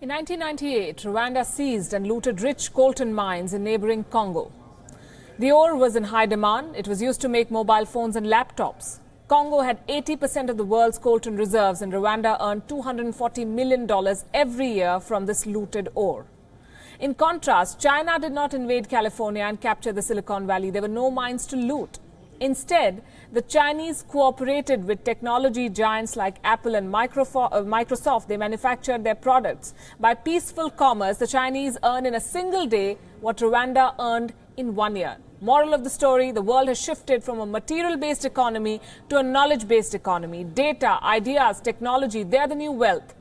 In 1998, Rwanda seized and looted rich coltan mines in neighboring Congo. The ore was in high demand. It was used to make mobile phones and laptops. Congo had 80% of the world's coltan reserves, and Rwanda earned $240 million every year from this looted ore. In contrast, China did not invade California and capture the Silicon Valley. There were no mines to loot. Instead, the Chinese cooperated with technology giants like Apple and Microsoft. They manufactured their products. By peaceful commerce, the Chinese earn in a single day what Rwanda earned in 1 year. Moral of the story, the world has shifted from a material-based economy to a knowledge-based economy. Data, ideas, technology, they are the new wealth.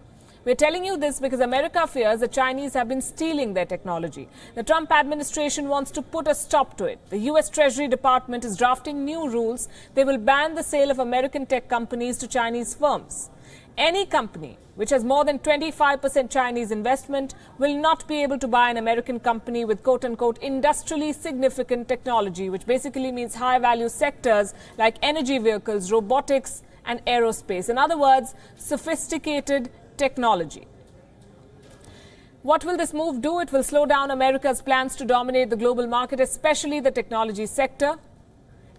We're telling you this because America fears the Chinese have been stealing their technology. The Trump administration wants to put a stop to it. The U.S. Treasury Department is drafting new rules. They will ban the sale of American tech companies to Chinese firms. Any company which has more than 25% Chinese investment will not be able to buy an American company with quote-unquote industrially significant technology, which basically means high-value sectors like energy vehicles, robotics and aerospace. In other words, sophisticated technology. What will this move do? It will slow down America's plans to dominate the global market, especially the technology sector.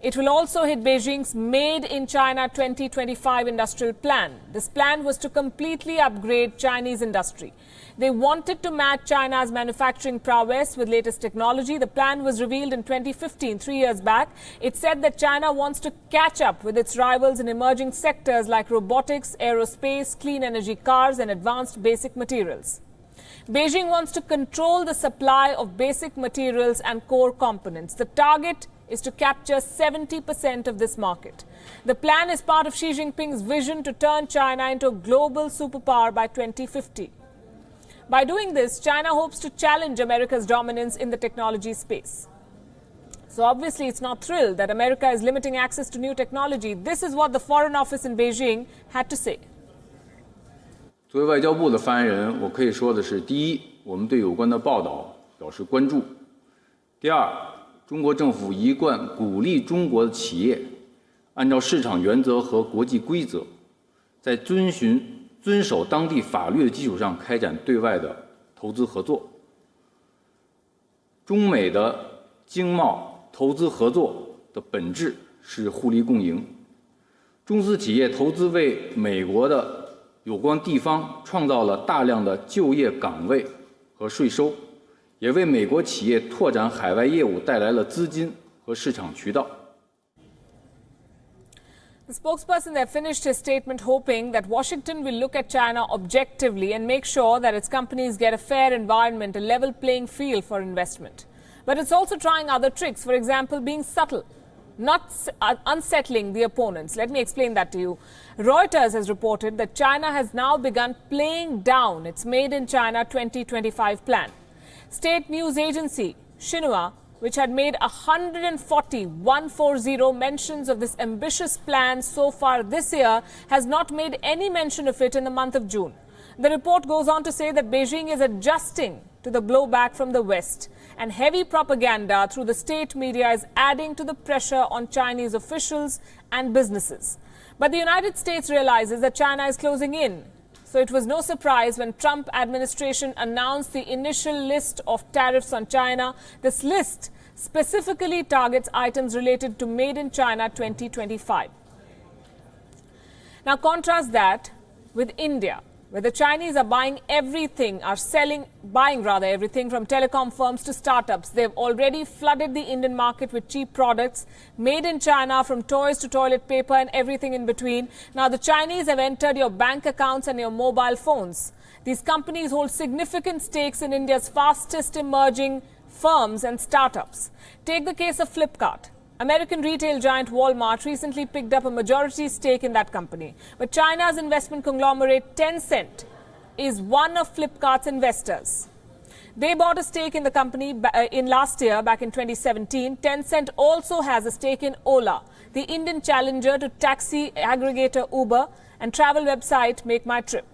It will also hit Beijing's Made in China 2025 industrial plan. This plan was to completely upgrade Chinese industry. They wanted to match China's manufacturing prowess with latest technology. The plan was revealed in 2015, 3 years back. It said that China wants to catch up with its rivals in emerging sectors like robotics, aerospace, clean energy cars, and advanced basic materials. Beijing wants to control the supply of basic materials and core components. The target is to capture 70% of this market. The plan is part of Xi Jinping's vision to turn China into a global superpower by 2050. By doing this, China hopes to challenge America's dominance in the technology space. So obviously, it's not thrilled that America is limiting access to new technology. This is what the Foreign Office in Beijing had to say. 作为外交部的发言人，我可以说的是：第一，我们对有关的报道表示关注；第二，中国政府一贯鼓励中国的企业按照市场原则和国际规则，在遵守当地法律的基础上开展对外的投资合作。中美的经贸投资合作的本质是互利共赢。中资企业投资为美国的有关地方创造了大量的就业岗位和税收，也为美国企业拓展海外业务带来了资金和市场渠道。The spokesperson there finished his statement hoping that Washington will look at China objectively and make sure that its companies get a fair environment, a level playing field for investment. But it's also trying other tricks, for example, being subtle, not unsettling the opponents. Let me explain that to you. Reuters has reported that China has now begun playing down its Made in China 2025 plan. State news agency Xinhua, which had made 140 mentions of this ambitious plan so far this year, has not made any mention of it in the month of June. The report goes on to say that Beijing is adjusting to the blowback from the West, and heavy propaganda through the state media is adding to the pressure on Chinese officials and businesses. But the United States realizes that China is closing in. So it was no surprise when Trump administration announced the initial list of tariffs on China. This list specifically targets items related to Made in China 2025. Now contrast that with India, where the Chinese are buying everything from telecom firms to startups. They've already flooded the Indian market with cheap products made in China, from toys to toilet paper and everything in between. Now the Chinese have entered your bank accounts and your mobile phones. These companies hold significant stakes in India's fastest emerging firms and startups. Take the case of Flipkart. American retail giant Walmart recently picked up a majority stake in that company. But China's investment conglomerate Tencent is one of Flipkart's investors. They bought a stake in the company in last year, back in 2017. Tencent also has a stake in Ola, the Indian challenger to taxi aggregator Uber and travel website Make My Trip.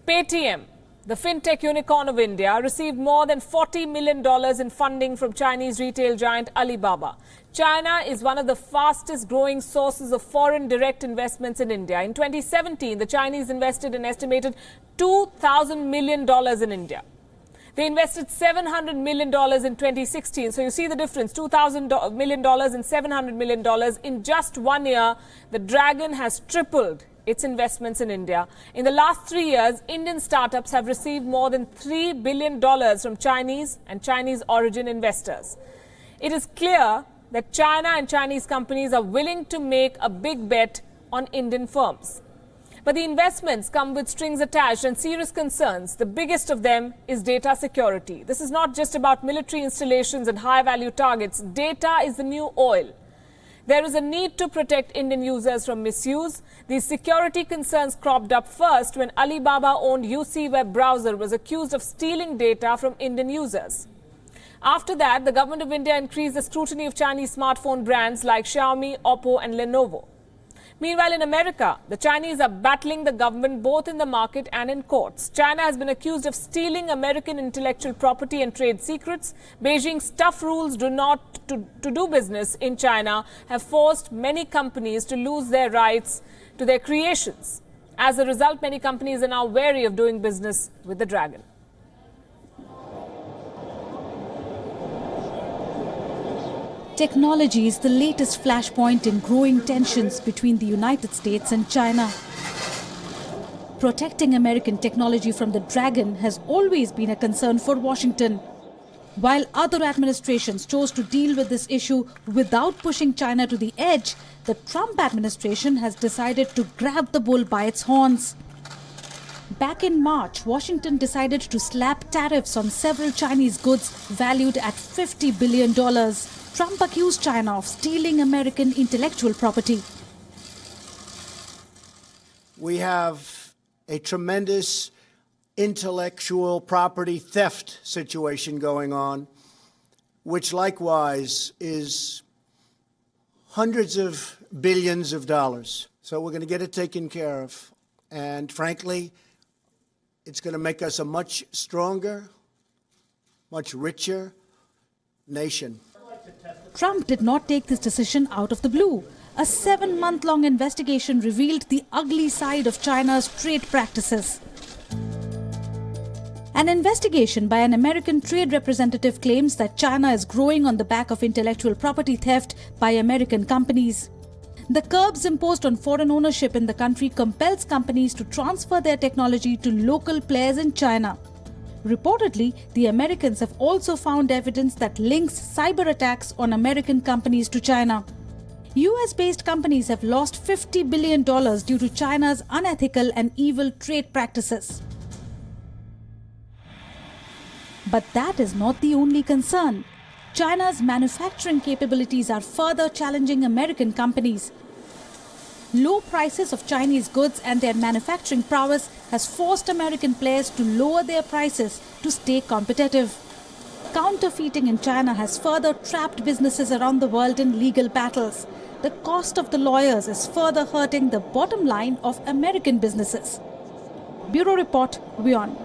Paytm, the fintech unicorn of India, received more than $40 million in funding from Chinese retail giant Alibaba. China is one of the fastest growing sources of foreign direct investments in India. In 2017, the Chinese invested an estimated $2,000 million in India. They invested $700 million in 2016. So you see the difference, $2,000 million and $700 million. In just 1 year, the dragon has tripled its investments in India. In the last 3 years, Indian startups have received more than $3 billion from Chinese and Chinese origin investors. It is clear that China and Chinese companies are willing to make a big bet on Indian firms. But the investments come with strings attached and serious concerns. The biggest of them is data security. This is not just about military installations and high-value targets. Data is the new oil. There is a need to protect Indian users from misuse. These security concerns cropped up first when Alibaba-owned UC web browser was accused of stealing data from Indian users. After that, the government of India increased the scrutiny of Chinese smartphone brands like Xiaomi, Oppo and Lenovo. Meanwhile, in America, the Chinese are battling the government both in the market and in courts. China has been accused of stealing American intellectual property and trade secrets. Beijing's tough rules to do business in China have forced many companies to lose their rights to their creations. As a result, many companies are now wary of doing business with the dragon. Technology is the latest flashpoint in growing tensions between the United States and China. Protecting American technology from the dragon has always been a concern for Washington. While other administrations chose to deal with this issue without pushing China to the edge, the Trump administration has decided to grab the bull by its horns. Back in March, Washington decided to slap tariffs on several Chinese goods valued at $50 billion. Trump accused China of stealing American intellectual property. We have a tremendous intellectual property theft situation going on, which likewise is hundreds of billions of dollars. So we're going to get it taken care of. And frankly, it's going to make us a much stronger, much richer nation. Trump did not take this decision out of the blue. A 7-month-long investigation revealed the ugly side of China's trade practices. An investigation by an American trade representative claims that China is growing on the back of intellectual property theft by American companies. The curbs imposed on foreign ownership in the country compels companies to transfer their technology to local players in China. Reportedly, the Americans have also found evidence that links cyber attacks on American companies to China. US-based companies have lost $50 billion due to China's unethical and evil trade practices. But that is not the only concern. China's manufacturing capabilities are further challenging American companies. Low prices of Chinese goods and their manufacturing prowess has forced American players to lower their prices to stay competitive. Counterfeiting in China has further trapped businesses around the world in legal battles. The cost of the lawyers is further hurting the bottom line of American businesses. Bureau Report, WION.